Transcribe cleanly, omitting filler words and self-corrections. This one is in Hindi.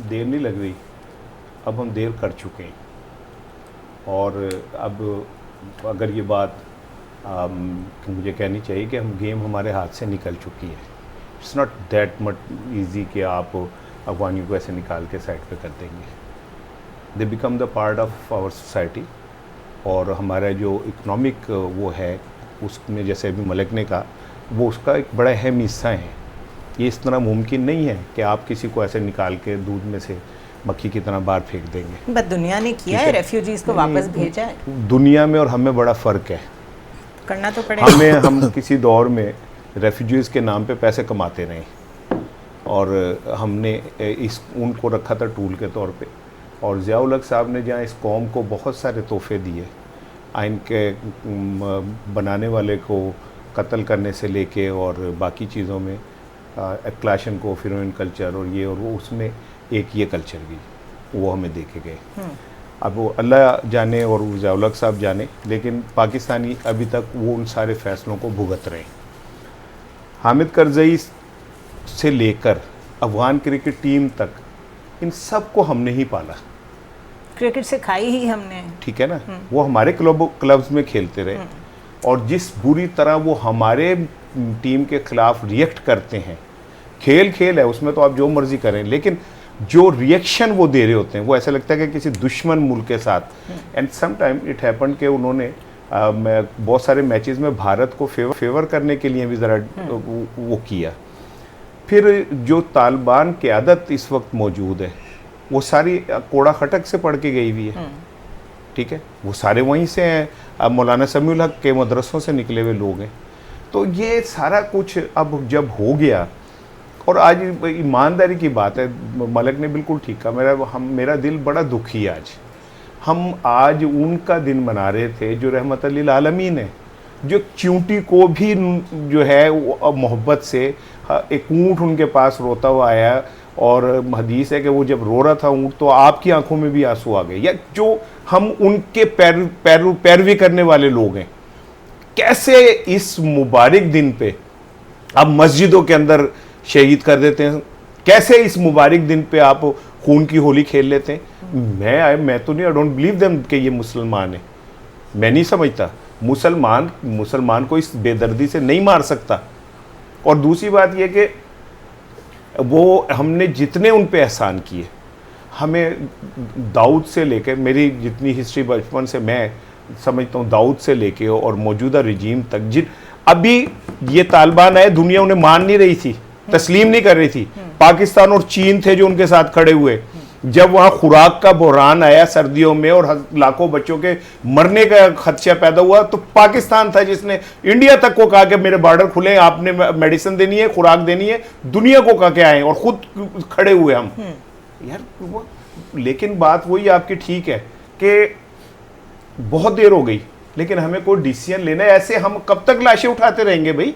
देर नहीं लग रही, अब हम देर कर चुके हैं। और अब अगर ये बात मुझे कहनी चाहिए कि हम गेम हमारे हाथ से निकल चुकी है। It's not that much easy कि आप अफगानियों को ऐसे निकाल के साइड पे कर देंगे। They become the part of our society. और हमारा जो इकोनॉमिक वो है उसमें, जैसे अभी मलिक ने कहा, वो उसका एक बड़ा अहम हिस्सा है। ये इस तरह मुमकिन नहीं है कि आप किसी को ऐसे निकाल के दूध में से मक्खी की तरह बाहर फेंक देंगे। बट दुनिया ने किया है, रेफ्यूजीज को वापस भेजा है। दुनिया में और हमें बड़ा फ़र्क है। करना तो पड़ेगा। हम किसी दौर में रेफ्यूजीज़ के नाम पे पैसे कमाते रहे और हमने इस उनको रखा था टूल के तौर पे। और ज़िया-उल हक साहब ने जहाँ इस कौम को बहुत सारे तोहफे दिए, आइन के बनाने वाले को कत्ल करने से लेके और बाकी चीज़ों में, क्लाशन को, फिरोइन कल्चर और ये और वो, उसमें एक ये कल्चर भी वो हमें देखे गए। अब वो अल्लाह जाने और ज़िया-उल हक साहब जाने, लेकिन पाकिस्तानी अभी तक वो उन सारे फैसलों को भुगत रहे हैं। हामिद करज़ई से लेकर अफ़गान क्रिकेट टीम तक, इन सब को हमने ही पाला। क्रिकेट सिखाई ही हमने, ठीक है ना। वो हमारे क्लब्स में खेलते रहे और जिस बुरी तरह वो हमारे टीम के खिलाफ रिएक्ट करते हैं, खेल है, उसमें तो आप जो मर्जी करें, लेकिन जो रिएक्शन वो दे रहे होते हैं वो ऐसा लगता है कि किसी दुश्मन मुल्क के साथ। And some time it happen कि उन्होंने बहुत सारे मैचेस में भारत को फेवर करने के लिए भी ज़रा वो किया। फिर जो तालिबान क़यादत इस वक्त मौजूद है, वो सारी कोड़ा खटक से पढ़ के गई हुई है। ठीक है, वो सारे वहीं से हैं, मौलाना समीउल हक के मदरसों से निकले हुए लोग हैं। तो ये सारा कुछ अब जब हो गया, और आज ईमानदारी की बात है, मलिक ने बिल्कुल ठीक कहा, मेरा दिल बड़ा दुखी है आज। हम आज उनका दिन मना रहे थे जो रहमत लिल आलमीन है, जो चींटी को भी जो है मोहब्बत से, एक ऊँट उनके पास रोता हुआ आया और हदीस है कि वो जब रो रहा था ऊँट, तो आपकी आंखों में भी आंसू आ गए। या जो हम उनके पैरवी करने वाले लोग हैं, कैसे इस मुबारक दिन पे आप मस्जिदों के अंदर शहीद कर देते हैं, कैसे इस मुबारक दिन पे आप खून की होली खेल लेते हैं। मैं तो नहीं, आई डोंट बिलीव देम कि ये मुसलमान है। मैं नहीं समझता मुसलमान को इस बेदर्दी से नहीं मार सकता। और दूसरी बात यह कि वो हमने जितने उन पे एहसान किए, हमें दाऊद से लेकर, मेरी जितनी हिस्ट्री बचपन से मैं समझता हूँ, दाऊद से लेके और मौजूदा रिजीम तक, अभी ये तालिबान आए, दुनिया उन्हें मान नहीं रही थी, तस्लीम नहीं कर रही थी। पाकिस्तान और चीन थे जो उनके साथ खड़े हुए। जब वहाँ खुराक का बहरान आया सर्दियों में और लाखों बच्चों के मरने का खदशा पैदा हुआ, तो पाकिस्तान था जिसने इंडिया तक को कहा कि मेरे बॉर्डर खुले, आपने मेडिसिन देनी है, खुराक देनी है, दुनिया को कहा के आए और खुद खड़े हुए हम। यार वो, लेकिन बात वही आपकी ठीक है कि बहुत देर हो गई, लेकिन हमें कोई डिसीजन लेना है। ऐसे हम कब तक लाशें उठाते रहेंगे भाई?